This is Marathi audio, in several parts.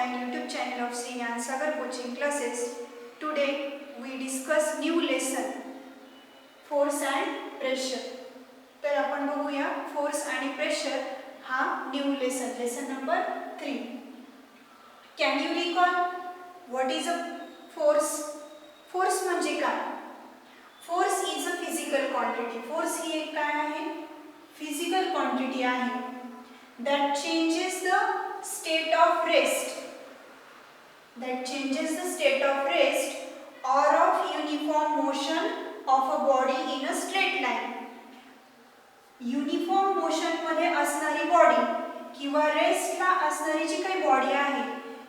online YouTube channel of Sri Gyan Sagar Coaching Classes. Today we discuss new lesson, force and pressure. तर आपण बघूया force आणि pressure हा new lesson number 3. Can you recall what is a force? Force म्हणजे काय? Force is a physical quantity. Force ही एक काय आहे? Physical quantity आहे. That changes the state of rest. That changes the state of rest or of uniform motion of a body in a straight line. Uniform motion मध्ये असणारी बॉडी किंवा रेस्टला असणारी जी काही बॉडी आहे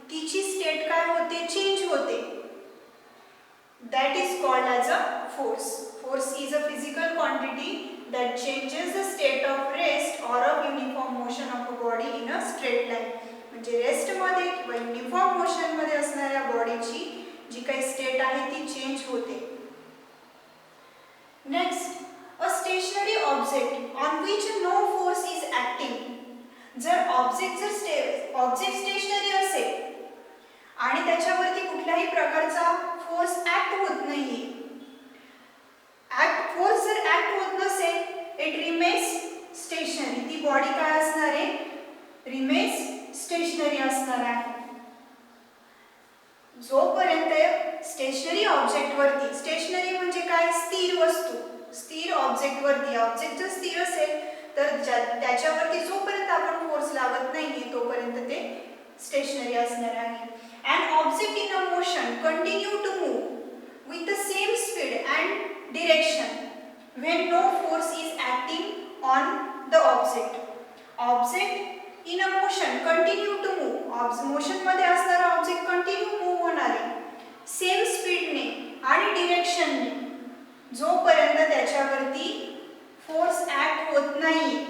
तिची स्टेट काय होते? चेंज होते. That is called as a force. Force is a physical quantity that changes the state of rest or of uniform motion of a body in a straight line. म्हणजे रेस्ट मध्ये किंवा युनिफॉर्म मोशन मध्ये असणाऱ्या बॉडीची जी काही स्टेट आहे ती चेंज होते. Next, a stationary object on which no force is acting. जर ऑब्जेक्ट स्टेशनरी असेल आणि त्याच्यावरती कुठल्याही प्रकारचा फोर्स ऍक्ट होत नाहीये, फोर्स जर ऍक्ट होत नसेल, इट रिमेन्स स्टेशनरी. ती बॉडी काय असणार आहे? रिमेन्स स्टेशनरी असणार आहे. जोपर्यंत स्टेशनरी ऑब्जेक्ट वरती, स्टेशनरी म्हणजे काय? स्थिर वस्तू, स्थिर ऑब्जेक्ट वरती, ऑब्जेक्ट जर स्थिर असेल तर त्याच्यावरती जोपर्यंत आपण फोर्स लावत नाहीये तोपर्यंत ते स्टेशनरी असणार आहे. An object in a motion continue to move with the same speed and direction when no force is acting on the object. Object in a motion continue to move. Motion मध्ये असणारा ऑब्जेक्ट कंटिन्यू मूव्ह होणार आहे सेम स्पीडने आणि डिरेक्शनने जोपर्यंत त्याच्यावरती फोर्स ऍक्ट होत नाही.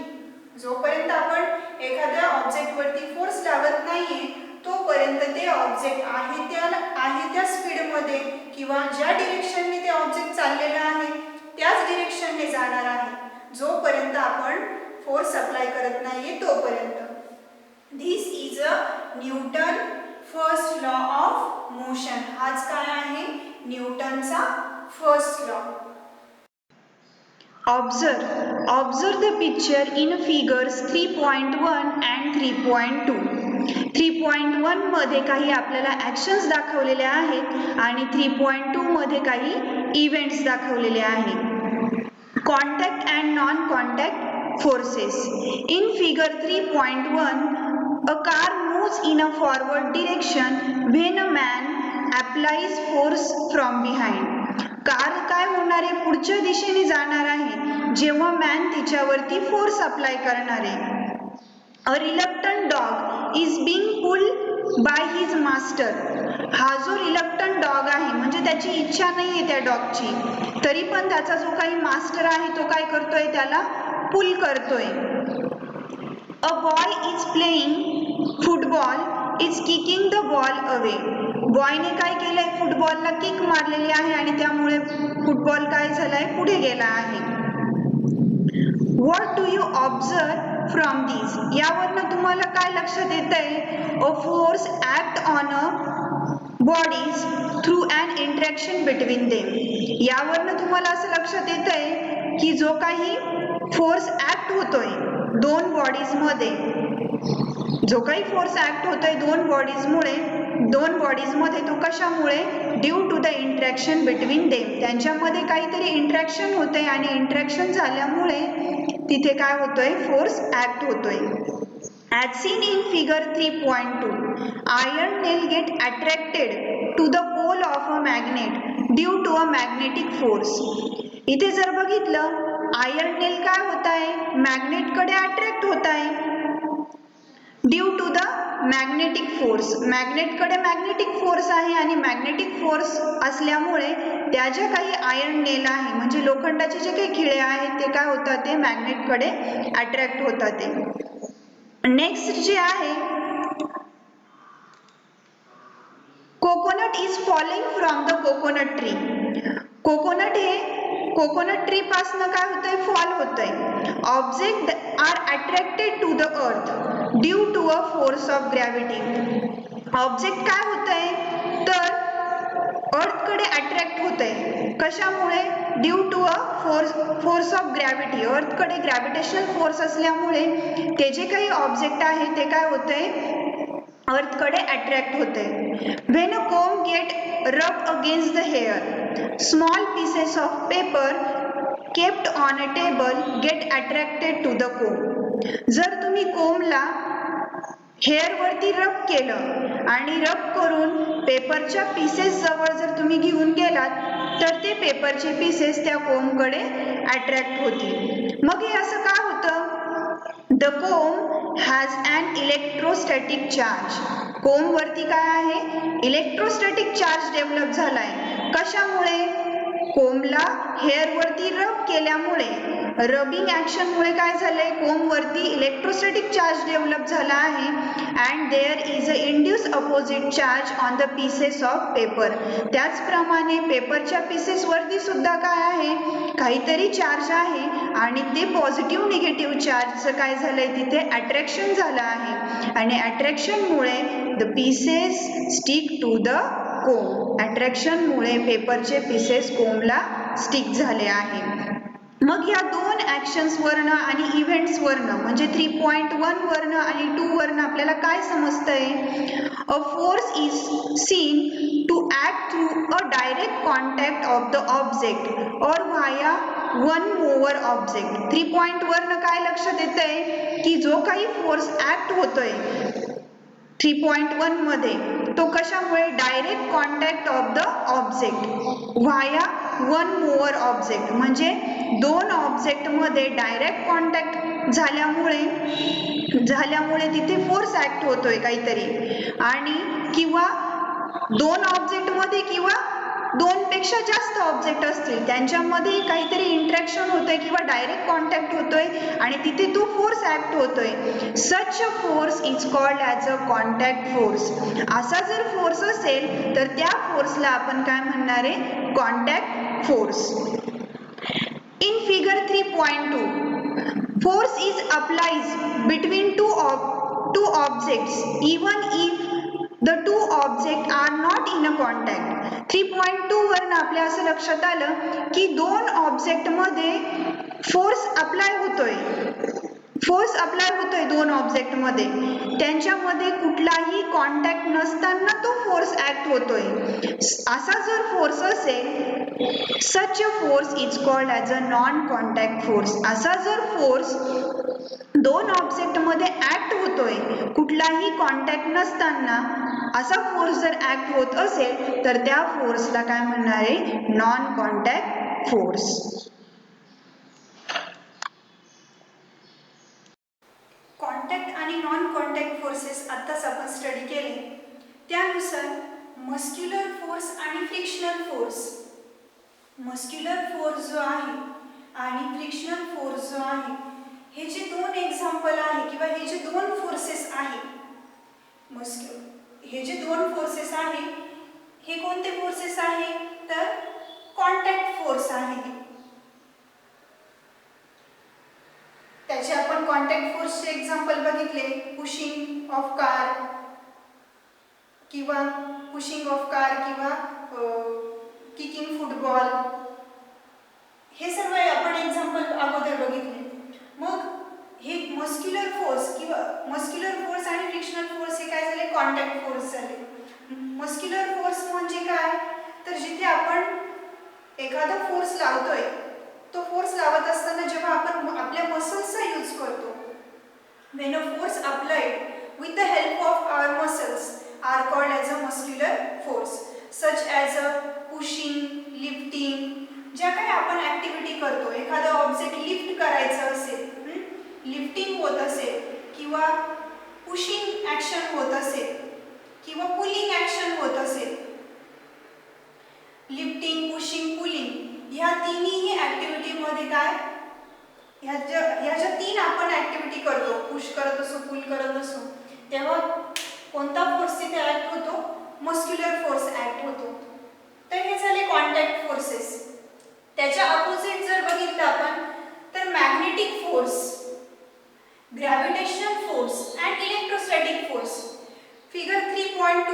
जोपर्यंत आपण एखाद्या ऑब्जेक्ट वरती फोर्स लावत नाहीये तोपर्यंत ते ऑब्जेक्ट आहे त्या स्पीड मध्ये किंवा ज्या डिरेक्शनने ते ऑब्जेक्ट चाललेला आहे त्याच डिरेक्शनने जाणार आहे जोपर्यंत आपण फोर्स अप्लाय करत नाहीये तोपर्यंत. This is a Newton first law of motion. हाच काय आहे? न्यूटनचा first law. Observe the picture in figures 3.1 and 3.2. 3.1 मध्ये काही आपल्याला ऍक्शन्स दाखवलेल्या आहेत आणि 3.2 मध्ये काही इव्हेंट्स दाखवलेले आहेत. Contact and non contact forces. In figure 3.1 a car moves in a forward direction when a man applies force from behind. Car काय होणार आहे? पुढच्या दिशेने जाणार आहे जेव्हा मॅन तिच्यावरती फोर्स अप्लाय करणार आहे. A reluctant dog is being pulled by his master. हा जो रिलक्टंट डॉग आहे म्हणजे त्याची इच्छा नाहीये त्या डॉगची, तरी पण त्याचा जो काही मास्टर आहे तो काय करतोय? त्याला पुल करतोय. A boy is playing football is kicking the ball away. बॉयने काय केलंय? फुटबॉलला किक मारलेली आहे आणि त्यामुळे फुटबॉल काय झालाय? पुढे गेला आहे. What do you observe from these? यावरनं तुम्हाला काय लक्षात येतंय? A force act on a bodies through an interaction between them. यावरनं तुम्हाला असं लक्षात येतंय की जो काही फोर्स ऍक्ट होतोय दोन बॉडीज मध्ये, जो काही फोर्स ऍक्ट होतोय दोन बॉडीज मध्ये तो कशामुळे? Due to the interaction between them. त्यांच्यामध्ये काहीतरी इंटरॅक्शन होतंय आणि इंटरॅक्शन झाल्यामुळे तिथे काय होतोय? फोर्स ऍक्ट होतोय. As seen in figure 3.2, iron nail get attracted to the pole of a magnet due to a magnetic force. इथे जर बघितलं आयर्न नेल काय होत आहे? मॅग्नेटकडे अट्रॅक्ट होत आहे due to the magnetic force. मॅग्नेटकडे मॅग्नेटिक फोर्स आहे आणि मॅग्नेटिक फोर्स असल्यामुळे त्या ज्या काही आयर्न नेल आहे म्हणजे लोखंडाचे जे काही खिळे आहेत ते काय होतात? ते मॅग्नेटकडे अट्रॅक्ट होतात. ते नेक्स्ट जे आहे, coconut is falling from the coconut tree. Coconut tree पासून काय होतंय? फॉल होतंय. Object are attracted to the earth due to a force of gravity. Object काय होतंय तर अर्थकडे अट्रॅक्ट होतंय. कशामुळे? Due to a force of gravity. अर्थकडे ग्रॅव्हिटेशनल फोर्स असल्यामुळे ते जे काही ऑब्जेक्ट आहे ते काय होतंय अर्थकडे अट्रॅक्ट होतंय. When a comb get rubbed against the hair, small pieces of paper kept on a table get attracted to the comb. जर तुम्ही कोंबला हेअर वरती रब केलं आणि रब करून पेपरच्या पीसेस जवळ जर तुम्ही घेऊन गेलात तर ते पेपरचे पीसेस त्या कोंबकडे अट्रॅक्ट होतील. मग हे असं का होतं? द कोंब हॅज अन इलेक्ट्रोस्टॅटिक चार्ज. कोंब वरती काय आहे? इलेक्ट्रोस्टॅटिक चार्ज डेव्हलप झालाय. कशामुळे? कोंबला हेअर वरती रब केल्यामुळे रबिंग ऍक्शन मुळे काय झालंय कोंब वरती इलेक्ट्रोस्टॅटिक चार्ज डेव्हलप झाला आहे and there is a induce opposite charge on the pieces of paper. त्याचप्रमाणे पेपरच्या पीसेस वरती सुद्धा काय आहे काहीतरी चार्ज आहे आणि ते पॉझिटिव्ह निगेटिव्ह चार्जचं काय झालंय तिथे अट्रॅक्शन झालं आहे आणि अट्रॅक्शन मुळे the pieces stick to the comb. Attraction मुळे पेपरचे पीसेस कोंबला स्टिक झाले आहे. मग या दोन ऍक्शन्स वरनं आणि इव्हेंट्स वरनं म्हणजे 3.1 वरनं आणि 2 वरनं आपल्याला काय समजतंय? A force is seen to act through a direct contact of the object or via one more object. 3 वरनं काय लक्षात येतंय की जो काही फोर्स ऍक्ट होतोय 3.1 मध्ये तो कशामुळे direct contact of the object via one mower object म्हणजे दोन ऑब्जेक्ट मध्ये डायरेक्ट कॉन्टॅक्ट झाल्यामुळे तिथे फोर्स ऍक्ट होतोय काहीतरी आणि किंवा दोन ऑब्जेक्ट मध्ये किंवा दोन पेक्षा जास्त ऑब्जेक्ट असतील त्यांच्यामध्ये काहीतरी इंटरॅक्शन होतंय किंवा डायरेक्ट कॉन्टॅक्ट होतोय आणि तिथे तो फोर्स ऍक्ट होतोय. Such a force is called as a contact force. असा जर फोर्स असेल तर त्या फोर्सला आपण काय म्हणणार आहे? Contact force. In figure 3.2, force is applied between two objects even if the two objects are not in a contact. 3.2 वरून आपल्या असं लक्षात आलं की दोन ऑब्जेक्ट मध्ये फोर्स अप्लाय होतोय दोन ऑब्जेक्ट मध्ये त्यांच्यामध्ये कुठलाही कॉन्टॅक्ट नसताना तो फोर्स ऍक्ट होतोय. असा जर फोर्स असेल such a force is called as a non contact force. असा जर फोर्स दोन ऑब्जेक्ट मध्ये ऍक्ट होतोय कुठलाही कॉन्टॅक्ट नसताना असा फोर्स जर ऍक्ट होत असेल तर त्या फोर्सला काय म्हणणार आहे? Non contact force. कॉन्टॅक्ट आणि नॉन कॉन्टॅक्ट फोर्सेस आत्ताच आपण स्टडी केले. त्यानुसार मस्क्युलर फोर्स आणि फ्रिक्शनल फोर्स. मस्क्युलर फोर्स जो आहे आणि फ्रिक्शनल फोर्स जो आहे हे जे दोन एक्झाम्पल आहे किंवा हे जे दोन फोर्सेस आहे हे जे दोन फोर्सेस आहे हे कोणते फोर्सेस आहे तर कॉन्टॅक्ट फोर्स आहे. त्याचे आपण कॉन्टॅक्ट फोर्सचे एक्झाम्पल बघितले. पुशिंग ऑफ कार किंवा किकिंग फुटबॉल हे सर्व आपण एक्झाम्पल अगोदर बघितले. मग हे मस्क्युलर फोर्स आणि फ्रिक्शनल फोर्स हे काय झाले? कॉन्टॅक्ट फोर्स झाले. मस्क्युलर फोर्स म्हणजे काय तर जिथे आपण एखादा फोर्स लावतोय तो फोर्स लावत असताना जेव्हा आपण आपल्या मसल्सचा यूज करतो when a force applied with the help of our muscles are called as a muscular force such as a pushing, lifting. ज्या काही आपण ऍक्टिव्हिटी करतो एखादा ऑब्जेक्ट लिफ्ट करायचं असेल लिफ्टिंग होत असेल किंवा पुशिंग ऍक्शन होत असेल किंवा पुलिंग ऍक्शन होत असेल लिफ्टिंग, पुशिंग, पुलिंग ह्या तिन्ही ऍक्टिव्हिटीमध्ये काय ह्या ज्या तीन आपण ऍक्टिव्हिटी करतो पुश करत असो पुल करत असो तेव्हा कोणता फोर्स तिथे ऍक्ट होतो? मस्क्युलर फोर्स ऍक्ट होतो. तर हे झाले कॉन्टॅक्ट फोर्सेस. त्याच्या अपोजिट जर बघितलं आपण तर magnetic force, gravitational force and electrostatic force. Figure 3.2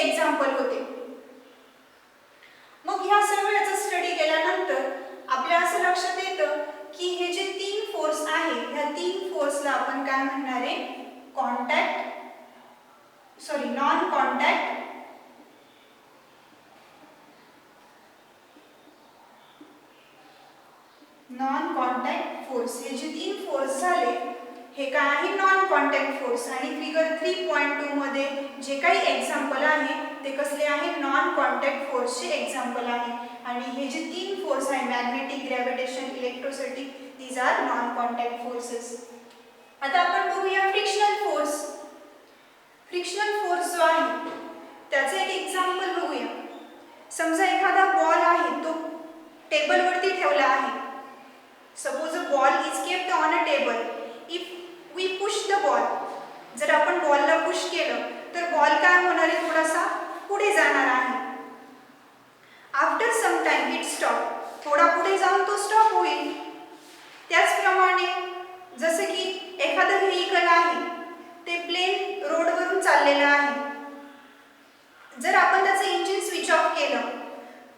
example होते. मग ह्या सगळ्याचा स्टडी केल्यानंतर आपल्या असं लक्षात येतं की हे जे 3 फोर्स आहे ह्या 3 फोर्सला आपण काय म्हणणार आहे, नॉन कॉन्टॅक्ट फोर्स. हे जे 3 फोर्स झाले हे काय आहे, नॉन कॉन्टॅक्ट फोर्स. आणि फिगर 3.2 मध्ये जे काही एक्झाम्पल आहे ते कसले आहे, नॉन कॉन्टॅक्ट फोर्सचे एक्झाम्पल आहे. आणि हे जे 3 फोर्स आहे magnetic, gravitation, electrostatic, these are non contact forces. आता आपण बघूया फ्रिक्शनल फोर्स. फ्रिक्शनल फोर्स जो आहे त्याचे एक एक्झाम्पल बघूया. समजा एखादा बॉल आहे तो टेबलवरती ठेवला आहे. Suppose a ball is kept on a table. If we push the ball, जर आपण बॉलला पुश केलं तर बॉल काय होणार आहे, थोडासा पुढे जाणार आहे. After some time it stop, थोडा पुढे जाऊन तो स्टॉप होईल. त्याचप्रमाणे जसं की एखादं व्हेइकल आहे ते प्लेन रोडवरून चाललेलं आहे. जर आपण त्याचं इंजिन स्विच ऑफ केलं,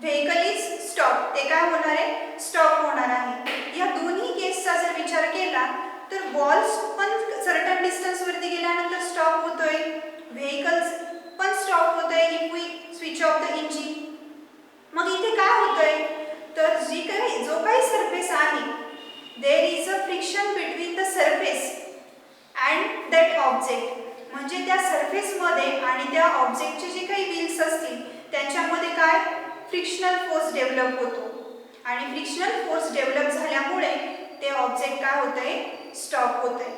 व्हेइकल इज स्टॉप, ते काय होणार आहे, स्टॉप होणार आहे. या दोन्ही केसचा जर विचार केला तर बॉल पण सर्टन डिस्टन्स वरती गेल्यानंतर स्टॉप होतोय, व्हेइकल्स पण स्टॉप होतोय if we switch off the engine. मग इथे काय होतंय, तर जो काही सरफेस आहे there is a friction between the surface and that object. म्हणजे त्या सरफेसमध्ये आणि त्या ऑब्जेक्टचे जे काही व्हील्स असतील त्यांच्यामध्ये काय, फ्रिक्शनल फोर्स डेव्हलप होतो. आणि फ्रिक्शनल फोर्स डेव्हलप झाल्यामुळे ते ऑब्जेक्ट काय होतंय, स्टॉप होतंय.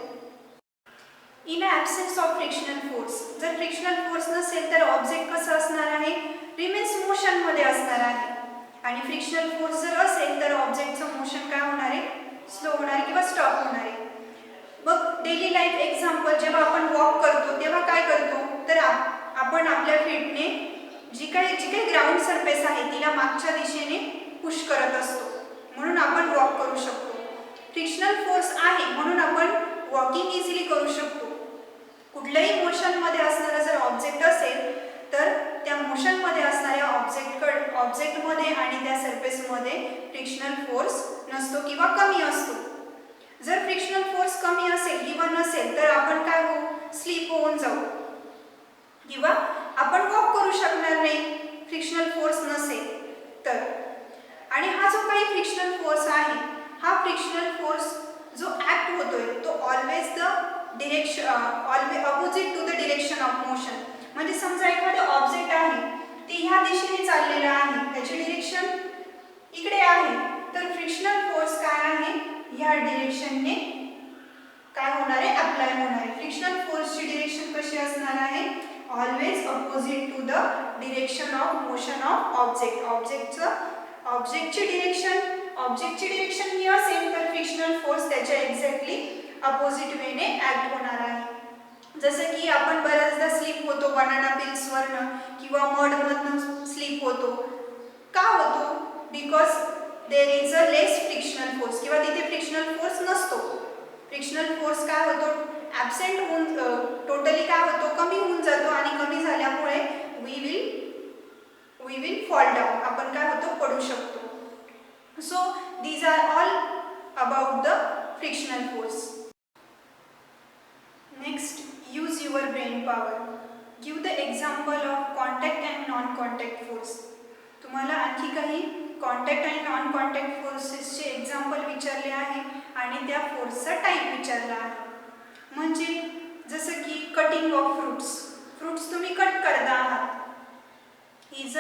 In absence of frictional force, जर फ्रिक्शनल फोर्स नसेल तर ऑब्जेक्ट कसं असणार आहे, रिमेन्स मोशनमध्ये असणार आहे. आणि फ्रिक्शनल फोर्स जर असेल तर ऑब्जेक्टचं मोशन काय होणार आहे, स्लो होणार आहे किंवा स्टॉप होणार आहे. मग डेली लाईफ एक्झाम्पल, जेव्हा आपण वॉक करतो तेव्हा काय करतो, तर आपण आपल्या फीटने जी काही ग्राउंड सरफेस आहे तिला मागच्या दिशेने पुश करत असतो, म्हणून आपण वॉक करू शकतो. फ्रिक्शनल फोर्स आहे म्हणून आपण वॉकिंग इझिली करू शकतो. कुठल्याही मोशनमध्ये असणारा जर ऑब्जेक्ट असेल तर त्या मोशनमध्ये असणाऱ्या ऑब्जेक्टमध्ये आणि त्या सरफेसमध्ये फ्रिक्शनल फोर्स नसतो किंवा कमी असतो. जर फ्रिक्शनल फोर्स कमी असेल किंवा नसेल तर आपण काय होऊ, स्लिप होऊन जाऊ किंवा आपण वॉक करू शकणार नाही फ्रिक्शनल फोर्स नसेल तर. आणि हा जो काही फ्रिक्शनल फोर्स आहे, हा फ्रिक्शनल फोर्स जो ॲक्ट होतोय तो always the opposite to the direction of motion. म्हणजे समजा एखादं ऑब्जेक्ट आहे ते ह्या दिशेने चाललेलं आहे, त्याची डिरेक्शन इकडे आहे, तर फ्रिक्शनल फोर्स काय आहे, ह्या डिरेक्शनने काय होणार आहे, अप्लाय होणार आहे. फ्रिक्शनल फोर्सची डिरेक्शन कशी असणार आहे, always opposite to the direction of motion of object. ऑब्जेक्टची डिरेक्शन ही असेल तर फ्रिक्शनल फोर्स त्याच्या एक्झॅक्टली अपोजिट वेने ॲक्ट होणार आहे. जसं की आपण बऱ्याचदा स्लिप होतो बनाना पिल्सवरनं किंवा मडमधनं स्लिप होतो. का होतो, because there is a less frictional force किंवा तिथे फ्रिक्शनल फोर्स नसतो. फ्रिक्शनल फोर्स काय होतो, ॲब्सेंट होऊन टोटली काय होतो, कमी होऊन जातो. आणि कमी झाल्यामुळे वी विल फॉल डाऊन, आपण काय होतो, पडू शकतो. So these are all about the frictional force. Next, use your brain power. Give the example of contact and non contact force. तुम्हाला आणखी काही कॉन्टॅक्ट आणि नॉन कॉन्टॅक्ट फोर्सेसचे एक्झाम्पल विचारले आहे आणि त्या फोर्सचा टाईप विचारला आहे. म्हणजे जसं की कटिंग ऑफ फ्रूट्स तुम्ही कट करता आहात, is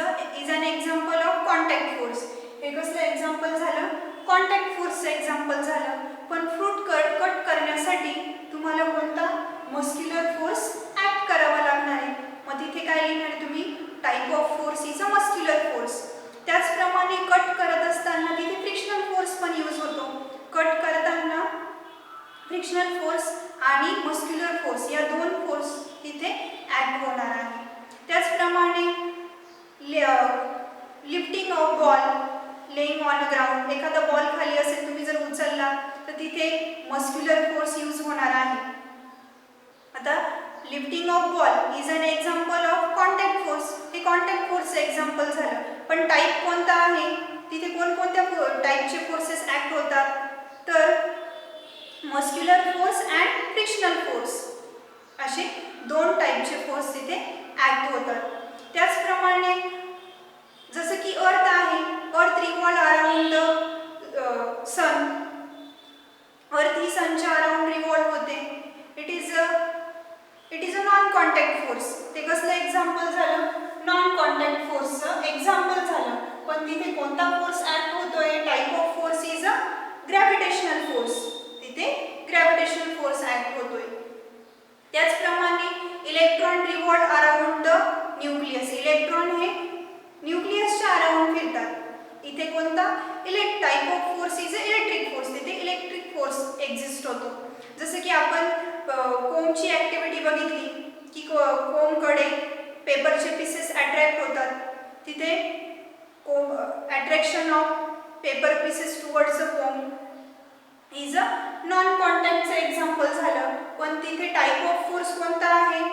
an example of contact force. हे कसलं एक्झाम्पल झालं, कॉन्टॅक्ट फोर्सचं एक्झाम्पल झालं. पण फ्रूट कट करण्यासाठी तुम्हाला कोणता मस्क्युलर फोर्स ॲक्ट करावा लागणार आहे. मग तिथे काय लिहिणार तुम्ही, type of force is a muscular force. त्याचप्रमाणे कट करत असताना तिथे फ्रिक्शनल फोर्स पण यूज होतो. कट करताना फ्रिक्शनल फोर्स आणि मस्क्युलर फोर्स या दोन फोर्स तिथे ॲक्ट होणार आहे. त्याचप्रमाणे lifting of ball, laying on a ground. एखादा बॉल खाली असेल, तुम्ही जर उचलला तर तिथे मस्क्युलर फोर्स यूज होणार आहे. आता lifting of ball is an example of contact force. हे कॉन्टॅक्ट फोर्सचं एक्झाम्पल झालं. पण टाईप कोणता आहे, तिथे कोणकोणत्या टाईपचे फोर्सेस ॲक्ट होतात, तर muscular force and frictional force असे 2 टाईपचे फोर्स तिथे ॲक्ट होतात. त्याचप्रमाणे जसं की अर्थ आहे, अर्थ रिव्हॉल्व अराउंड द सन, अर्थ ही सनच्या अराउंड रिव्हॉल्व होते. It is a non contact force. ते कसलं एक्झाम्पल झालं, नॉन कॉन्टॅक्ट फोर्सचं एक्झाम्पल झालं. पण तिथे कोणता फोर्स ॲक्ट होतोय, type of force is a gravitational force. तिथे ग्रॅव्हिटेशनल फोर्स ॲक्ट होतोय. त्याचप्रमाणे electron revolve around the nucleus. Electron हे न्यूक्लियसच्या अराउंड फिरतात. इथे कोणता type of force is a electric force. तिथे इलेक्ट्रिक फोर्स एक्झिस्ट होतो. जसं की आपण कोमची ॲक्टिव्हिटी बघितली की कोमकडे पेपरचे पीसेस अट्रॅक्ट होतात. तिथे attraction of paper pieces towards a comb is a non कॉन्टॅक्टचं एक्झाम्पल झालं. पण तिथे टाईप ऑफ फोर्स कोणता आहे,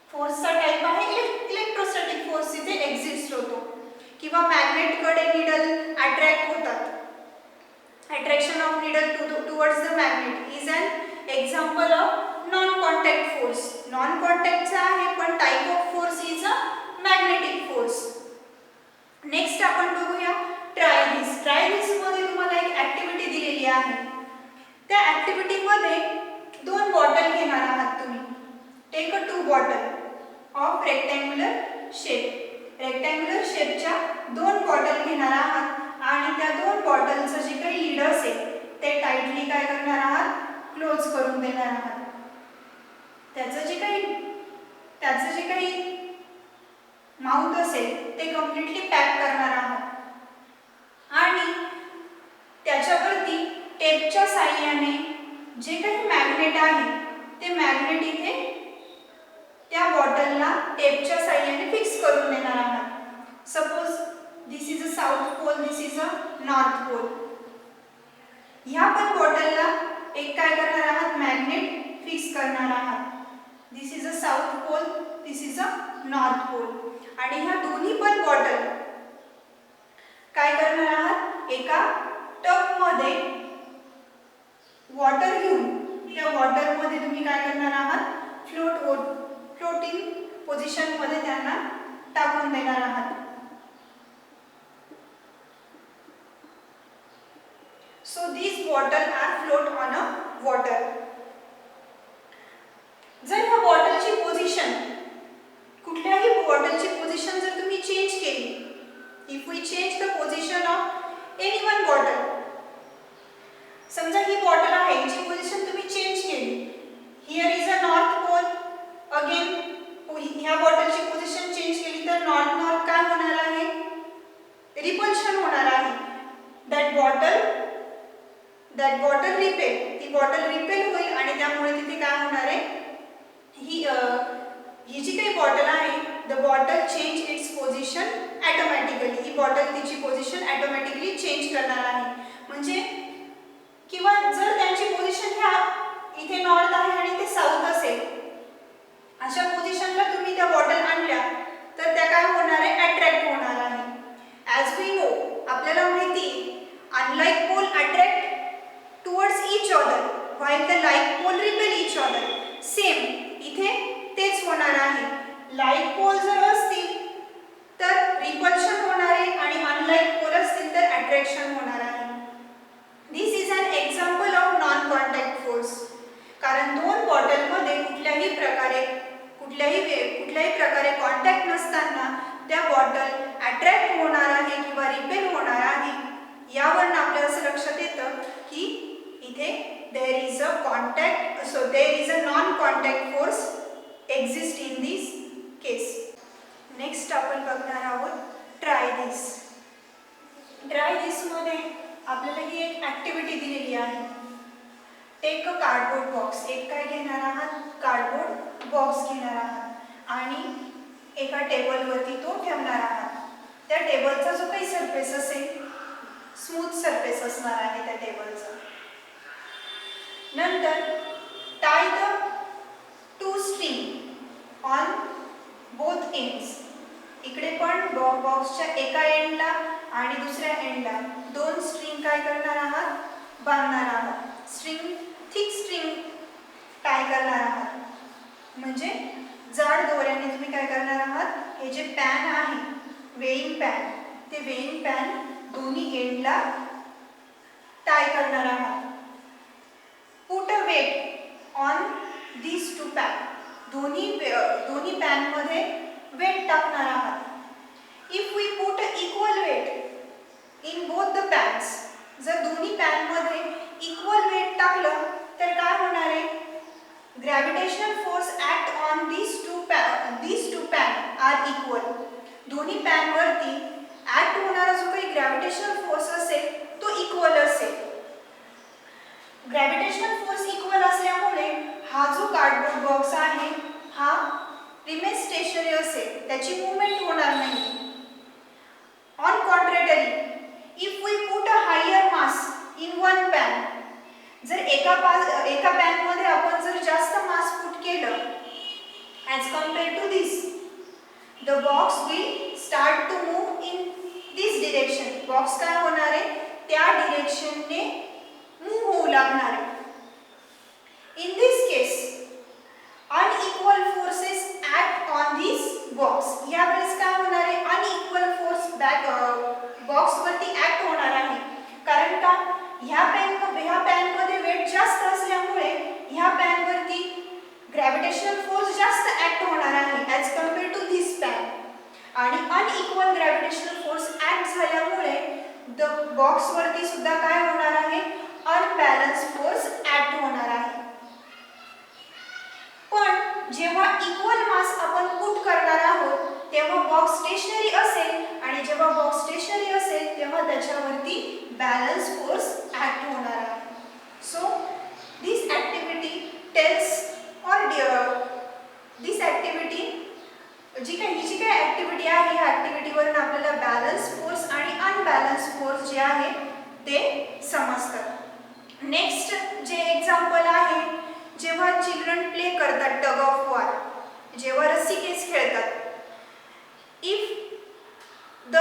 फोर्सचा टाईप आहे इलेक्ट्रोस्टॅटिक फोर्स तिथे एक्झिस्ट होतो. किंवा मॅग्नेटकडे नीडल अट्रॅक्ट होतात. Attraction of needle towards the magnet is an example of non contact force. Non कॉन्टॅक्टचा आहे पण type of force is a magnetic force. Next आपण बघूया ट्राय दिस. ट्राय दिसमध्ये तुम्हाला एक ॲक्टिव्हिटी दिलेली आहे. त्या ॲक्टिव्हिटीमध्ये 2 बॉटल घेणार आहात तुम्ही. Take a 2 bottle of rectangular shape. Rectangular शेपच्या 2 बॉटल घेणार आहात आणि त्या 2 बॉटलचं जे काही लीड असेल ते टाईटली काय करणार आहात, क्लोज करून देणार आहात. त्याचं जे काही माउथ असेल ते कम्प्लिटली पॅक करणार आहात आणि त्याच्यावरती टेपच्या साहाय्याने जे काही मॅग्नेट आहे ते मॅग्नेट इथे त्या बॉटलला टेपच्या साहाय्याने फिक्स करून देणार आहात. Suppose this is a south pole, this is a north pole. ह्या पण बॉटलला एक काय करणार आहात, मॅग्नेट फिक्स करणार आहात. This is a south pole, this is a north pole. आणि ह्या दोन्ही पण बॉटल काय करणार आहात, एका टबमध्ये वॉटर घेऊन त्या वॉटरमध्ये तुम्ही काय करणार आहात, फ्लोटिंग पोझिशनमध्ये त्यांना टाकून देणार आहात. So these bottle are float on a water. जर ह्या बॉटलची पोझिशन, कुठल्याही बॉटलची पोझिशन जर तुम्ही चेंज केली, if we change the position of any one bottle, समजा ही बॉटल आहे, हिची पोझिशन तुम्ही चेंज केली, here is a north pole, again ह्या बॉटलची पोझिशन चेंज केली तर नॉर्थ काय होणार आहे, रिपल्शन होणार आहे. दॅट बॉटल रिपेल, ती बॉटल रिपेल होईल आणि त्यामुळे तिथे काय होणार आहे, ही जी काही बॉटल आहे, the bottle change it's position automatically. He bottle तिची पोझिशन ॲटोमॅटिकली चेंज करणार आहे. म्हणजे किंवा जर त्यांची पोझिशन ह्या इथे नॉर्थ आहे आणि ते साऊथ असेल, अशा पोझिशनला तुम्ही त्या बॉटल आणल्या तर त्या काय होणार आहे, अट्रॅक्ट होणार आहे. ॲज वी नो, आपल्याला माहिती, unlike pole attract towards each other while the like pole repel each other. Same इथे तेच होणार आहे. लाईक पोल जर असतील तर रिपल्शन होणार आहे आणि अनलाइक पोल असतील तर अट्रॅक्शन होणार आहे. This is an example of non contact force. कारण 2 बॉटलमध्ये कुठल्याही प्रकारे कॉन्टॅक्ट नसताना त्या बॉटल अट्रॅक्ट होणार आहे किंवा रिपेल होणार आहे. यावरून आपल्याला असं लक्षात येतं की इथे there is a non contact force exist in this case. Next आपण बघणार आहोत ट्राय दिस. ट्राय दिसमध्ये आपल्याला ही एक ॲक्टिव्हिटी दिलेली आहे. Take a cardboard box. एक काय घेणार आहात, कार्डबोर्ड बॉक्स घेणार आहात आणि एका टेबलवरती तो ठेवणार आहात. त्या टेबलचा जो काही सरफेस असेल, स्मूथ सरफेस असणार आहे त्या टेबलचा. नंतर tie the 2 string on both ends. इकडे पण बॉक्सच्या एका एंडला आणि दुसऱ्या एंडला दोन स्ट्रिंग काय करणार आहात, बांधणार आहात. थिक स्ट्रिंग टाय करणार आहात. म्हणजे जाड दोऱ्याने तुम्ही काय करणार आहात, हे जे पॅन आहे वेइंग पॅन, ते वेइंग पॅन दोन्ही एंडला टाय करणार आहात. Put a weight on these two pan, दोन्ही पॅन मध्ये वेट टाकणार आहात. If we put equal weight in both the pans, जर दोन्ही पॅन मध्ये इक्वल वेट टाकलं तर काय होणार आहे, gravitational force act on these two pan are equal. दोन्ही पॅन वरती ऍक्ट होणारा जो काही ग्रॅव्हिटेशनल फोर्स असेल तो इक्वल असेल. ग्रॅव्हिटेशनल फोर्स इक्वल असल्यामुळे हा जो कार्डबोर्ड बॉक्स आहे हा रिमेन स्टेशनरी असेल, त्याची मूवमेंट होणार नाही. On contrary, if we put a higher mass in one pan, जर एका पॅन मध्ये आपण जर जास्त मास पुट केलं as compare to this, the box will start to move in this direction. Box काय होणार आहे, त्या डिरेक्शनने मूव्ह होऊ लागणार आहे. In this case unequal forces act on this box. या वेळेस काय होणार आहे, अनइक्वल फोर्स बॉक्स वरती ऍक्ट होणार आहे. कारण का, ह्या पॅन मध्ये वेट जास्त असल्यामुळे ह्या पॅन वरती ग्रॅव्हिटेशनल फोर्स जास्त ऍक्ट होणार आहे as compare to this pan. आणि अनइक्वल ग्रॅव्हिटेशनल फोर्स ऍक्ट झाल्यामुळे द बॉक्स वरती सुद्धा काय होणार आहे, अनबॅलन्स फोर्स ऍक्ट होणार आहे. पण जेव्हा इक्वल मास आपण पुट करणार आहोत तेव्हा बॉक्स स्टेशनरी असेल, आणि जेव्हा बॉक्स स्टेशनरी असेल तेव्हा त्याच्यावरती बॅलन्स फोर्स ऍक्ट होणार आहे. So this activity tells this activity जी काही ऍक्टिव्हिटी आहे या ऍक्टिव्हिटीवरून आपल्याला बॅलन्स फोर्स आणि अनबॅलन्स फोर्स जे आहे ते समजतात. नेक्स्ट जे एक्झाम्पल आहे, जेव्हा चिल्ड्रन प्ले करतात टग ऑफ वॉर, जेव्हा रस्सीखेच खेळतात. If the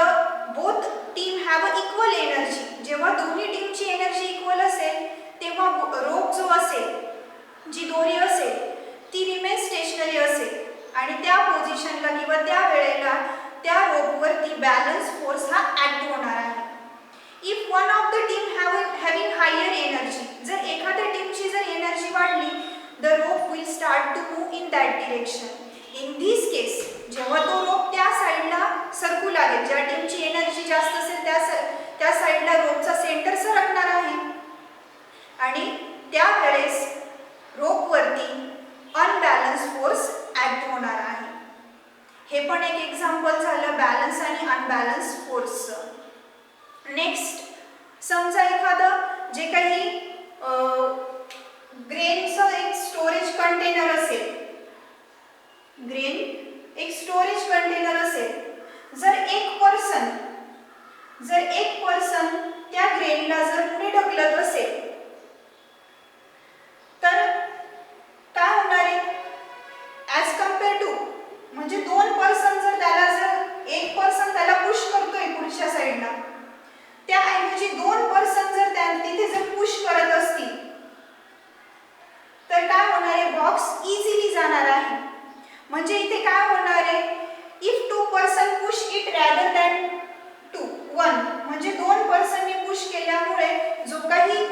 both team have a equal energy, जेव्हा दोन्ही टीमची एनर्जी इक्वल असेल तेव्हा रोप जो असेल, जी दोरी असेल ती रिमेन स्टेशनरी असेल, आणि त्या पोझिशनला किंवा त्या वेळेला त्या रोपवरती बॅलन्स फोर्स हा ऍक्ट होणार आहे. If one of the team having higher energy, जर एखाद्या टीमची जर एनर्जी वाढली, the rope will start to move in that direction. In this case जेव्हा तो रोप त्या साईडला सरकू लागेल, ज्या टीमची एनर्जी जास्त असेल त्या साईडला रोपचा सेंटर सरकणार आहे, आणि त्यावेळेस रोपवरती अनबॅलन्स फोर्स ऍक्ट होणार आहे. हे पण एक एक्झाम्पल झालं बॅलन्स आणि अनबॅलन्स फोर्सचं. नेक्स्ट, समजा एखादं जे काही ग्रेनचं एक स्टोरेज कंटेनर असेल, ग्रेन एक स्टोरेज कंटेनर असेल, जर एक पर्सन त्या ग्रेनला जर पुढे ढकलत असेल तर काय होणार आहे, ॲज कम्पेअर टू, म्हणजे दोन पर्सन जर एक पर्सन त्याला पुश करतोय पुढच्या साईडला, त्याऐवजी दोन पर्सन जर तिथे जर पुश करत असतील तर काय होणार आहे, बॉक्स इझिली जाणार आहे. म्हणजे इथे काय होणार आहे, if two person push it rather than one, म्हणजे दोन पर्सनने पुश केल्यामुळे जो काही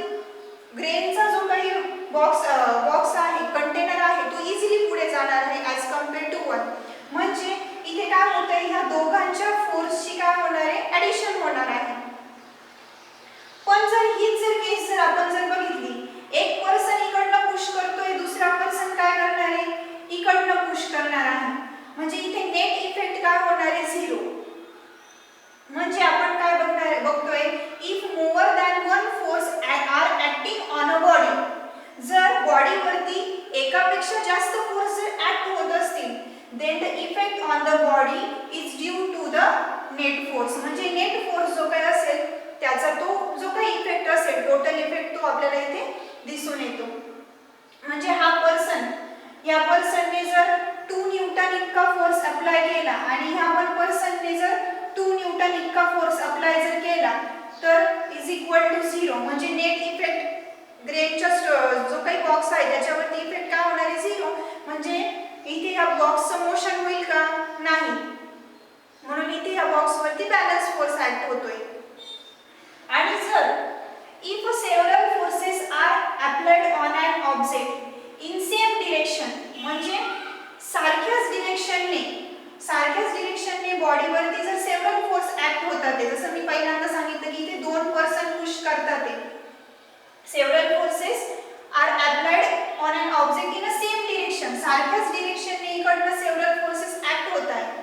ग्रेनचा जो काही बॉक्स आहे, कंटेनर आहे, तो इझिली पुढे जाणार आहे ॲज कम्पेअर टू वन. म्हणजे इथे काय होत आहे, ह्या दोघांच्या फोर्सची काय होणार आहे, ॲडिशन होणार आहे. पण हीच केस जर आपण बघितली, एक पर्सन इकडनं पुश करतोय, दुसरा पर्सन काय करणार आहे, इकडनं पुश करणार आहे, म्हणजे इथे नेट इफेक्ट काय होणार आहे, 0. म्हणजे आपण काय बघतोय, if more than one force are acting on a body, जर बॉडीवरती एकापेक्षा जास्त फोर्स जर ऍक्ट होत असतील, then the effect on the body is due to the net force. म्हणजे नेट फोर्स जो काही असेल त्याचा तो जो काही इफेक्ट असेल, टोटल इफेक्ट, तो आपल्याला इथे दिसून येतो. म्हणजे या पर्सनने जर 2 न्यूटन इतका फोर्स अप्लाय केला आणि ह्या वन पर्सन इतका फोर्स अप्लाय जर केला तर इज इक्वल टू 0 म्हणजे नेट इफेक्ट ग्रेनच्या जो काही बॉक्स आहे त्याच्यावरती इफेक्ट काय होणार आहे 0 म्हणजे इथे या बॉक्सचं मोशन होईल का नाही म्हणून इथे या बॉक्सवरती बॅलन्स फोर्स ऍक्ट होतोय आणि जर if several forces are applied on an object in same direction म्हणजे सारख्याच डिरेक्शनने बॉडीवरती जर सेव्हरल फोर्स ऍक्ट होतात ते जसं मी पहिल्यांदा सांगितलं की इथे दोन पर्सन पुश करतात ते several forces are applied on an object in a same direction सारख्याच डिरेक्शनने इकडनं सेव्हरल फोर्सेस ऍक्ट होत आहेत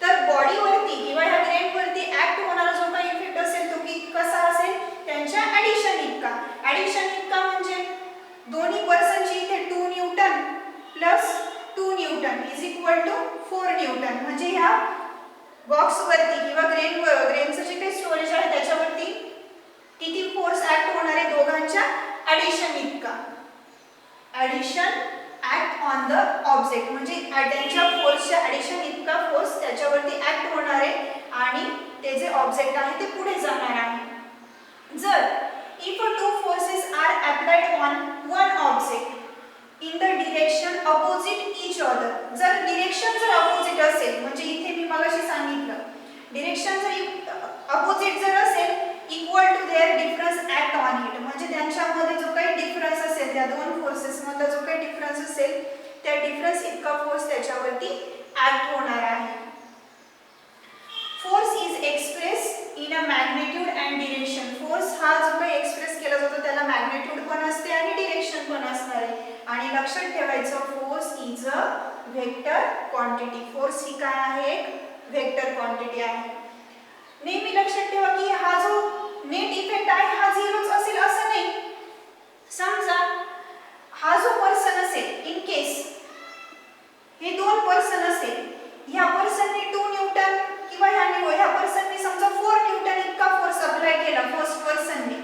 तर बॉडीवरती किंवा ह्या ग्रेनवरती ऍक्ट होणारा जो काही इफेक्ट असेल तो की कसा असेल त्यांच्या ऍडिशन इतका म्हणजे दोन्ही पर्सनची इथे 2 newton plus 2 newton is equal to 4 newton म्हणजे ह्या बॉक्सवरती किंवा ग्रेनचं जे काही स्टोरेज आहे त्याच्यावरती किती फोर्स ऍक्ट होणार आहे दोघांच्या ऍडिशन इतका addition act on the object म्हणजे त्यांच्या फोर्सच्या ऍडिशन इतका फोर्स त्याच्यावरती ऍक्ट होणार आहे आणि ते जे ऑब्जेक्ट आहे ते पुढे जाणार आहे जर if two forces are applied on one object in the direction opposite each other जर डिरेक्शन जर अपोजिट असेल म्हणजे इथे मी मगाशी सांगितलं डिरेक्शन जर अपोजिट जर असेल equal to their difference act on it म्हणजे त्यांच्यामध्ये जो काही डिफरन्स असेल त्या दोन फोर्सेस मधला जो काही डिफरन्स असेल त्या डिफरन्स इतका फोर्स त्याच्यावरती ऍक्ट होणार आहे force is express in a magnitude and direction force हा जो काही एक्सप्रेस केला जातो त्याला मॅग्निट्यूड पण असते आणि डिरेक्शन पण असणार आहे आणि लक्षात ठेवायचं force is a vector quantity force ही काय आहे एक व्हेक्टर क्वांटिटी आहे नेहमी लक्षात ठेवा की हा जो नेट इफेक्ट आहे हा झिरोच असेल असं नाही समजा हा जो पर्सन असेल इन केस हे दोन पर्सन असेल ह्या पर्सनने 2 न्यूटन किंवा ह्या पर्सनने समजा 4 न्यूटन इतका फोर्स अप्लाय केला फर्स्ट पर्सनने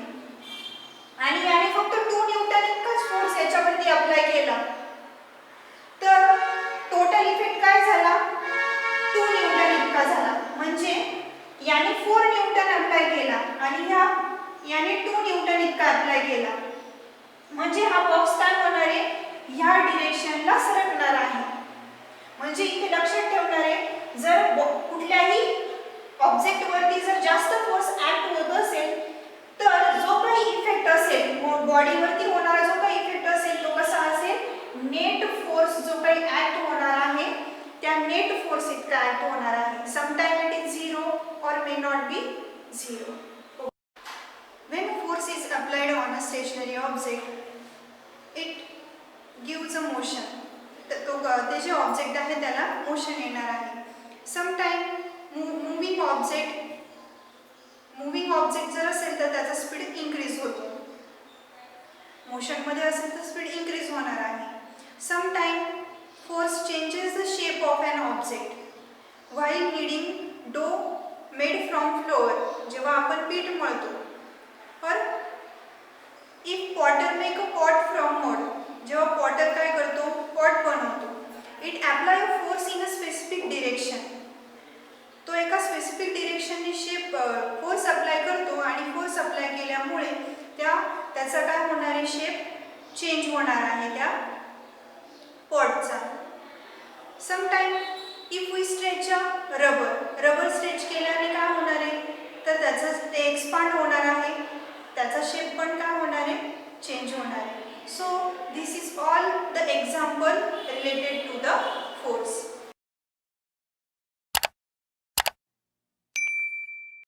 आणि याने फक्त 2 न्यूटन इतकाच फोर्स याच्यावरती अप्लाय केला तर टोटल इफेक्ट काय झाला 2 न्यूटन इतका झाला म्हणजे याने 4 न्यूटन अप्लाय केला आणि याने 2 न्यूटन इतका अप्लाय केला म्हणजे हा बॉक्स काय होणार आहे ह्या डिरेक्शनला सरकणार आहे म्हणजे इथे लक्षात ठेवणार आहे जर कुठल्याही ऑब्जेक्ट वरती जर जास्त फोर्स ऍक्ट होत असेल तर जो काही इफेक्ट असेल बॉडीवरती होणारा जो काही इफेक्ट असेल तो कसा असेल नेट फोर्स जो काही ऍक्ट होणार आहे त्या नेट फोर्स इतका ऍक्ट होणार आहे sometime it is 0 or may not be 0. When force is applied on a stationary object, it gives a motion. ते जे ऑब्जेक्ट आहे त्याला मोशन येणार आहे समटाइम मूविंग ऑब्जेक्ट जर असेल तर त्याचा स्पीड इन्क्रीज होतो मोशनमध्ये असेल तर स्पीड इन्क्रीज होणार आहे sometime force changes the shape of an object while kneading dough made from flour जेव्हा आपण पीठ मळतो or if potter make a pot from mud जेव्हा पॉटर काय करतो पॉट बनवतो it apply a force in a specific direction तो एका स्पेसिफिक डिरेक्शनने फोर्स अप्लाय करतो आणि फोर्स अप्लाय केल्यामुळे त्याचा काय होणार आहे शेप चेंज होणार आहे त्या पॉटचा sometime if we stretch a rubber stretch केल्याने काय होणार आहे तर त्याचं ते एक्सपांड होणार आहे त्याचा शेप पण काय होणार आहे चेंज होणार आहे so this is all the example related